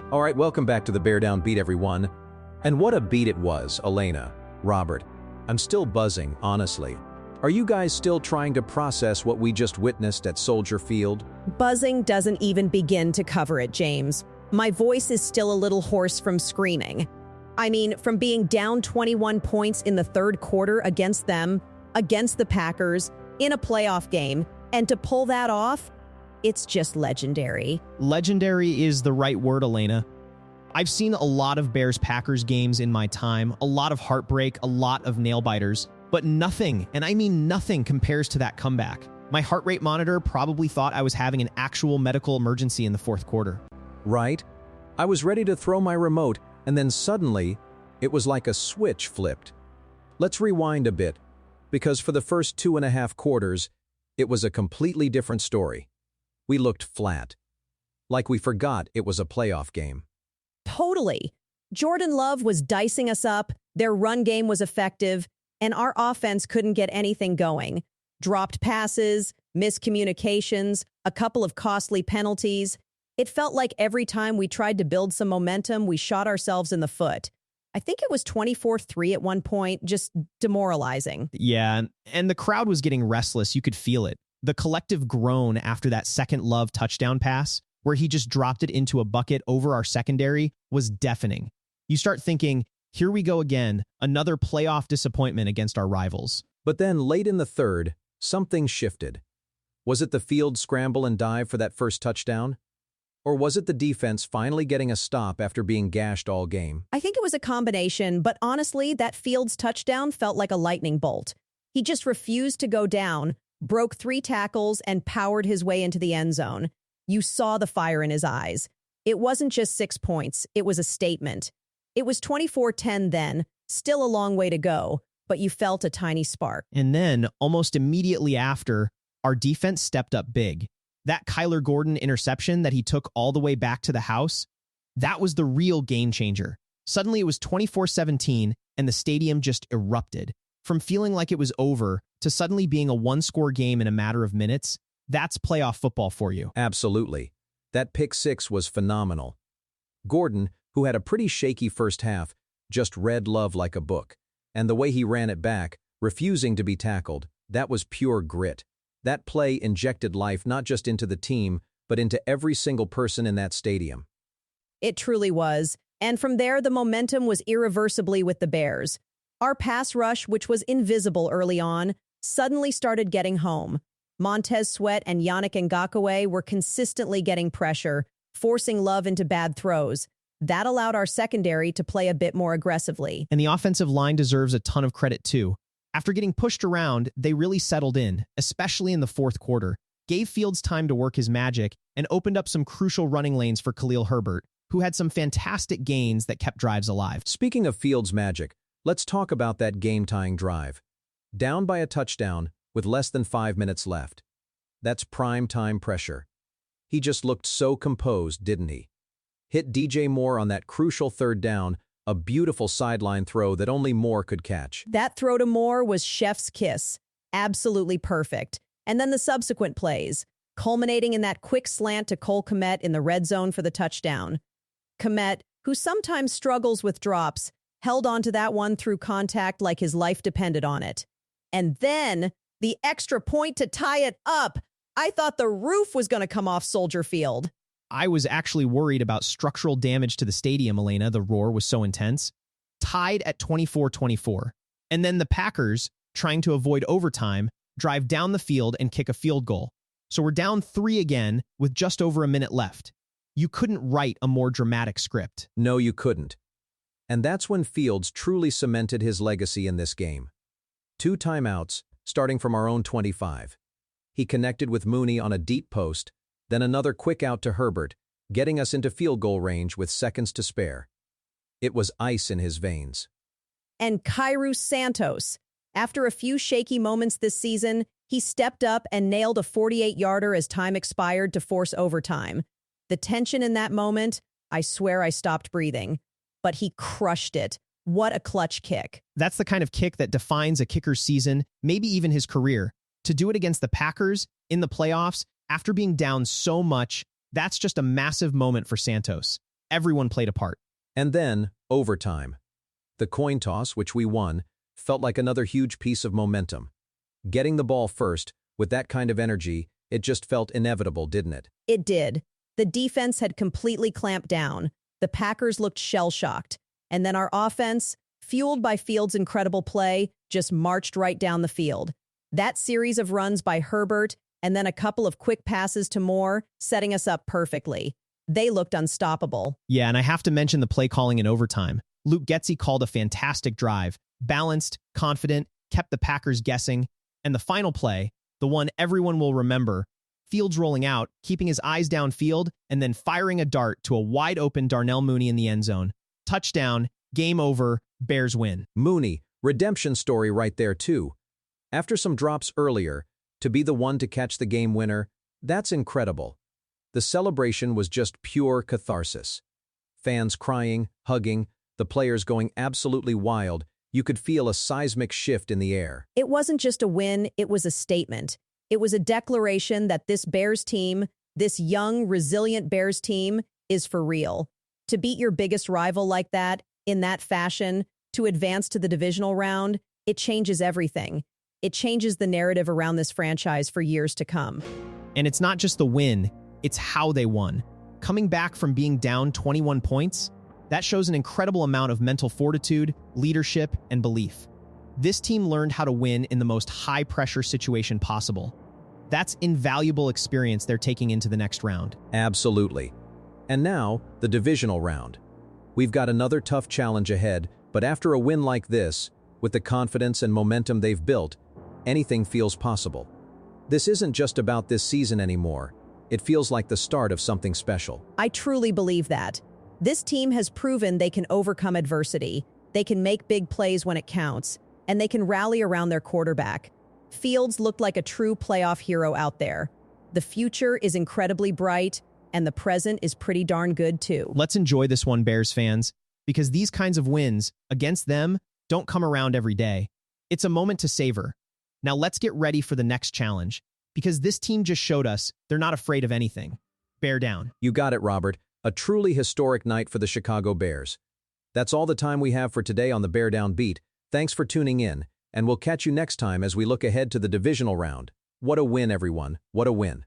All right, welcome back to the Bear Down Beat, everyone. And what a beat it was, Elena, Robert. I'm still buzzing, honestly. Are you guys still trying to process what we just witnessed at Soldier Field? Buzzing doesn't even begin to cover it, James. My voice is still a little hoarse from screaming. I mean, from being down 21 points in the third quarter against them, against the Packers, in a playoff game, and to pull that off, it's just legendary. Legendary is the right word, Elena. I've seen a lot of Bears-Packers games in my time, a lot of heartbreak, a lot of nail-biters, but nothing, and I mean nothing, compares to that comeback. My heart rate monitor probably thought I was having an actual medical emergency in the fourth quarter. Right? I was ready to throw my remote, and then suddenly, it was like a switch flipped. Let's rewind a bit, because for the first 2.5 quarters, it was a completely different story. We looked flat, like we forgot it was a playoff game. Totally. Jordan Love was dicing us up, their run game was effective, and our offense couldn't get anything going. Dropped passes, miscommunications, a couple of costly penalties. It felt like every time we tried to build some momentum, we shot ourselves in the foot. I think it was 24-3 at one point, just demoralizing. Yeah, and the crowd was getting restless. You could feel it. The collective groan after that second Love touchdown pass, where he just dropped it into a bucket over our secondary, was deafening. You start thinking, here we go again, another playoff disappointment against our rivals. But then late in the third, something shifted. Was it the field scramble and dive for that first touchdown? Or was it the defense finally getting a stop after being gashed all game? I think it was a combination, but honestly, that Fields touchdown felt like a lightning bolt. He just refused to go down, broke 3 tackles, and powered his way into the end zone. You saw the fire in his eyes. It wasn't just 6 points, it was a statement. It was 24-10 then, still a long way to go, but you felt a tiny spark. And then, almost immediately after, our defense stepped up big. That Kyler Gordon interception that he took all the way back to the house, that was the real game changer. Suddenly it was 24-17 and the stadium just erupted. From feeling like it was over to suddenly being a one-score game in a matter of minutes, that's playoff football for you. Absolutely. That pick six was phenomenal. Gordon, who had a pretty shaky first half, just read Love like a book. And the way he ran it back, refusing to be tackled, that was pure grit. That play injected life not just into the team, but into every single person in that stadium. It truly was. And from there, the momentum was irreversibly with the Bears. Our pass rush, which was invisible early on, suddenly started getting home. Montez Sweat and Yannick Ngakoue were consistently getting pressure, forcing Love into bad throws. That allowed our secondary to play a bit more aggressively. And the offensive line deserves a ton of credit too. After getting pushed around, they really settled in, especially in the fourth quarter, gave Fields time to work his magic, and opened up some crucial running lanes for Khalil Herbert, who had some fantastic gains that kept drives alive. Speaking of Fields' magic, let's talk about that game-tying drive. Down by a touchdown with less than 5 minutes left. That's prime-time pressure. He just looked so composed, didn't he? Hit DJ Moore on that crucial third down, a beautiful sideline throw that only Moore could catch. That throw to Moore was chef's kiss. Absolutely perfect. And then the subsequent plays, culminating in that quick slant to Cole Kmet in the red zone for the touchdown. Kmet, who sometimes struggles with drops, held onto that one through contact like his life depended on it. And then the extra point to tie it up. I thought the roof was going to come off Soldier Field. I was actually worried about structural damage to the stadium, Elena. The roar was so intense. Tied at 24-24. And then the Packers, trying to avoid overtime, drive down the field and kick a field goal. So we're down 3 again with just over a minute left. You couldn't write a more dramatic script. No, you couldn't. And that's when Fields truly cemented his legacy in this game. 2 timeouts, starting from our own 25. He connected with Mooney on a deep post, then another quick out to Herbert, getting us into field goal range with seconds to spare. It was ice in his veins. And Cairo Santos. After a few shaky moments this season, he stepped up and nailed a 48-yarder as time expired to force overtime. The tension in that moment, I swear I stopped breathing. But he crushed it. What a clutch kick. That's the kind of kick that defines a kicker's season, maybe even his career. To do it against the Packers in the playoffs, after being down so much, that's just a massive moment for Santos. Everyone played a part. And then, overtime. The coin toss, which we won, felt like another huge piece of momentum. Getting the ball first, with that kind of energy, it just felt inevitable, didn't it? It did. The defense had completely clamped down. The Packers looked shell-shocked. And then our offense, fueled by Fields' incredible play, just marched right down the field. That series of runs by Herbert and then a couple of quick passes to Moore, setting us up perfectly. They looked unstoppable. Yeah, and I have to mention the play calling in overtime. Luke Getsy called a fantastic drive. Balanced, confident, kept the Packers guessing. And the final play, the one everyone will remember, Fields rolling out, keeping his eyes downfield, and then firing a dart to a wide-open Darnell Mooney in the end zone. Touchdown, game over, Bears win. Mooney, redemption story right there too. After some drops earlier, to be the one to catch the game winner, that's incredible. The celebration was just pure catharsis. Fans crying, hugging, the players going absolutely wild. You could feel a seismic shift in the air. It wasn't just a win, it was a statement. It was a declaration that this Bears team, this young, resilient Bears team, is for real. To beat your biggest rival like that, in that fashion, to advance to the divisional round, it changes everything. It changes the narrative around this franchise for years to come. And it's not just the win, it's how they won. Coming back from being down 21 points, that shows an incredible amount of mental fortitude, leadership, and belief. This team learned how to win in the most high-pressure situation possible. That's invaluable experience they're taking into the next round. Absolutely. And now, the divisional round. We've got another tough challenge ahead, but after a win like this, with the confidence and momentum they've built, anything feels possible. This isn't just about this season anymore. It feels like the start of something special. I truly believe that. This team has proven they can overcome adversity, they can make big plays when it counts, and they can rally around their quarterback. Fields looked like a true playoff hero out there. The future is incredibly bright, and the present is pretty darn good too. Let's enjoy this one, Bears fans, because these kinds of wins, against them, don't come around every day. It's a moment to savor. Now let's get ready for the next challenge, because this team just showed us they're not afraid of anything. Bear down. You got it, Robert. A truly historic night for the Chicago Bears. That's all the time we have for today on the Bear Down Beat. Thanks for tuning in, and we'll catch you next time as we look ahead to the divisional round. What a win, everyone. What a win.